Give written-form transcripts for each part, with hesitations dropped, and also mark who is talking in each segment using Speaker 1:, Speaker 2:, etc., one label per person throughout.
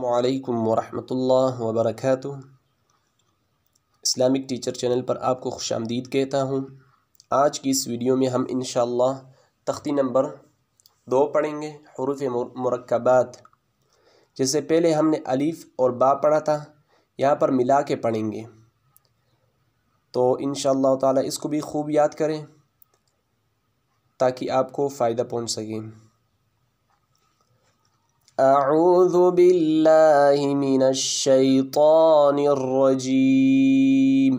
Speaker 1: अस्सलामुअलैकुम वरहमतुल्लाह वबरकातुह। Islamic teacher channel पर आपको खुशामदीद कहता हूँ। आज की इस वीडियो में हम इंशाअल्लाह तख्ती नंबर 2 पढ़ेंगे, हुरूफ मुरक्कबात। जैसे पहले हमने अलीफ़ और बा पढ़ा था, यहाँ पर मिला के पढ़ेंगे। तो इंशाअल्लाह ताला इसको भी खूब याद करें ताकि आपको फ़ायदा पहुँच सके। अऊज़ु बिल्लाहि मिनश्शैतानिर रजीम।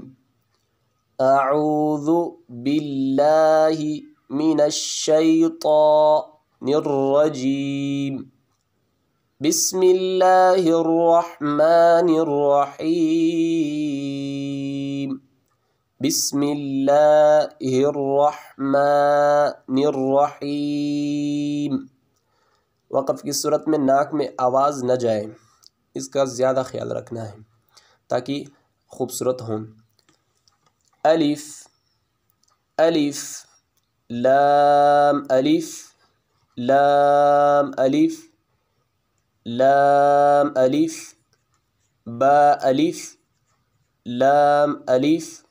Speaker 1: अऊज़ु बिल्लाहि मिनश्शैतानिर रजीम। बिस्मिल्लाहिर रहमानिर रहीम। बिस्मिल्लाहिर रहमानिर रहीम। वक़फ़ की सूरत में नाक में आवाज़ न जाए, इसका ज़्यादा ख्याल रखना है ताकि खूबसूरत हों। अलिफ अलिफ, लाम अलिफ, लाम अलिफ, लाम अलिफ, बा अलिफ, लाम अलिफ,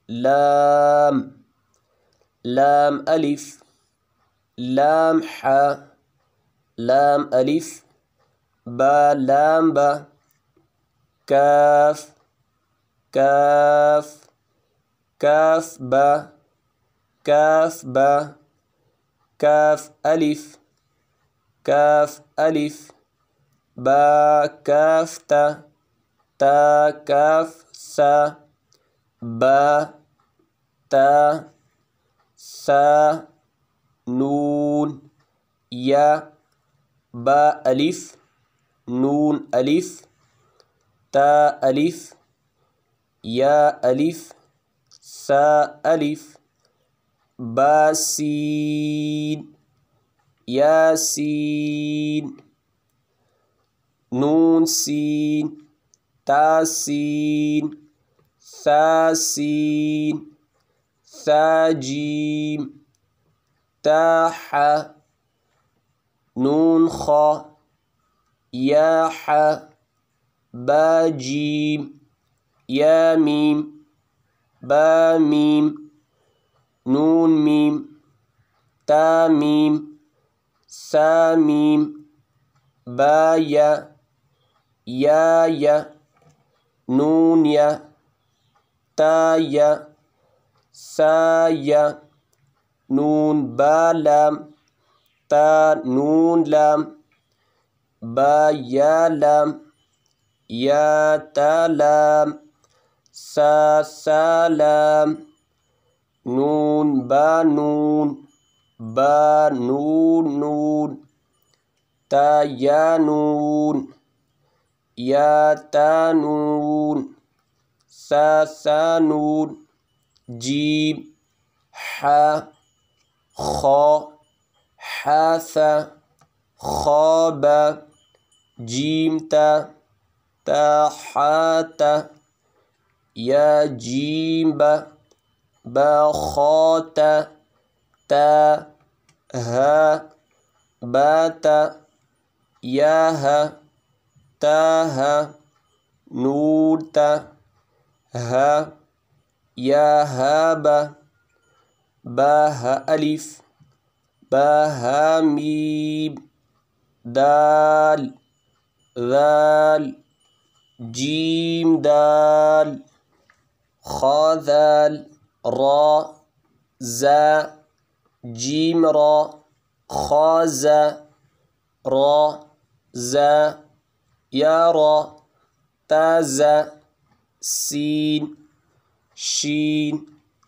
Speaker 1: लाम, लाम अलिफ, लाम हा, लाम अलिफ, बा लाम बा, काफ काफ, काफ बा, काफ बा, काफ अलिफ, काफ अलिफ, बा काफ ता, ता काफ सा, बा ता सा, नून या, बा अलिफ, नून अलिफ, ता अलिफ, या अलिफ, सा अलिफ, बा सीन, या सीन, नून सीन, ता सीन, सा सीन, सा जीम, ता हा, नून खा, या हा, बा जीम, या मीम, बा मीम, नून मीम, ता मीम, सा मीम, बा या, नून या, ता या, सा या, नून बा लाम, ता नून लाम, बा या लाम, या ता लाम, सा सा लाम, नून बा नून, बा नून नून, ता या नून, या ता नून, सा सा नून, जीम, हा, खा, हा सा, खा बा, जीम ता, ता हा ता, या जीम बा, बा खा ता, ता हा, बा ता, या हा, ता हा, नून ता, हा, या हा बा, बा हा अलिफ, बा हा मीम, दाल, दाल, जीम दाल, खा दाल, रा, जा, जीम रा, खा जा, रा, जा, या रा, ता जा, सीन, शीन,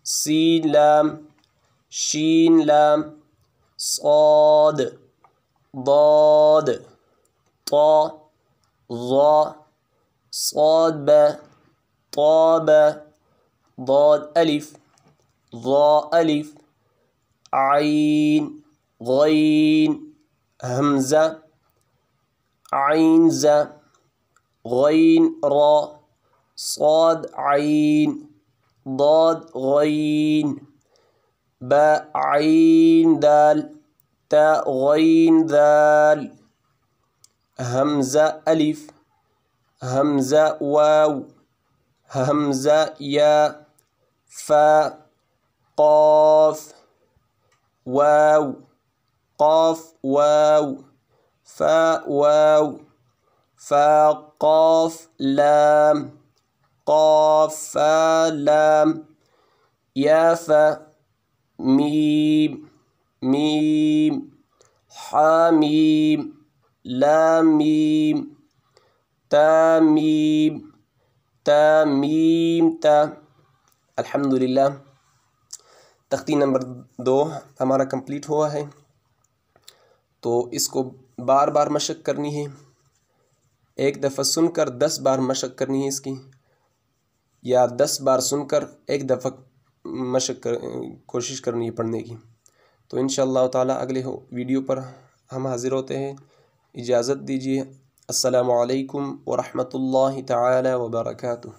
Speaker 1: सीन लाम, शीन लाम, साद, दाद, ता, ज़ा, साद बा, ता बा, दाद अलिफ, ज़ा अलिफ, आइन, गईन, हमज़ा, आइन ज़ा, गईन रा, साद आइन, दाद गईन, बा आइन दाल, ता गईन दाल, हमज़ा अलिफ, हमज़ा वाव, हमज़ा या, फ़ा क़ाफ़ वाव, क़ाफ़ वाव, फ़ा वाव, फ़ा क़ाफ़ लाम, क़ाफ़ फ़ा लाम, या फ़ा मीम, मीम, हा मीम, लाम मीम, ता मीम, ता मीम ता। अल्हम्दुलिल्लाह, तख्ती नंबर 2 हमारा कंप्लीट हुआ है। तो इसको बार बार मशक करनी है, एक दफ़ा सुनकर 10 बार मशक करनी है इसकी, या 10 बार सुनकर एक दफ़ा कोशिश करनी है पढ़ने की। तो इंशाअल्लाह ताला अगले वीडियो पर हम हाज़िर होते हैं। इजाज़त दीजिए। अस्सलामु अलैकुम व रहमतुल्लाहि तआला व बरकातुहू।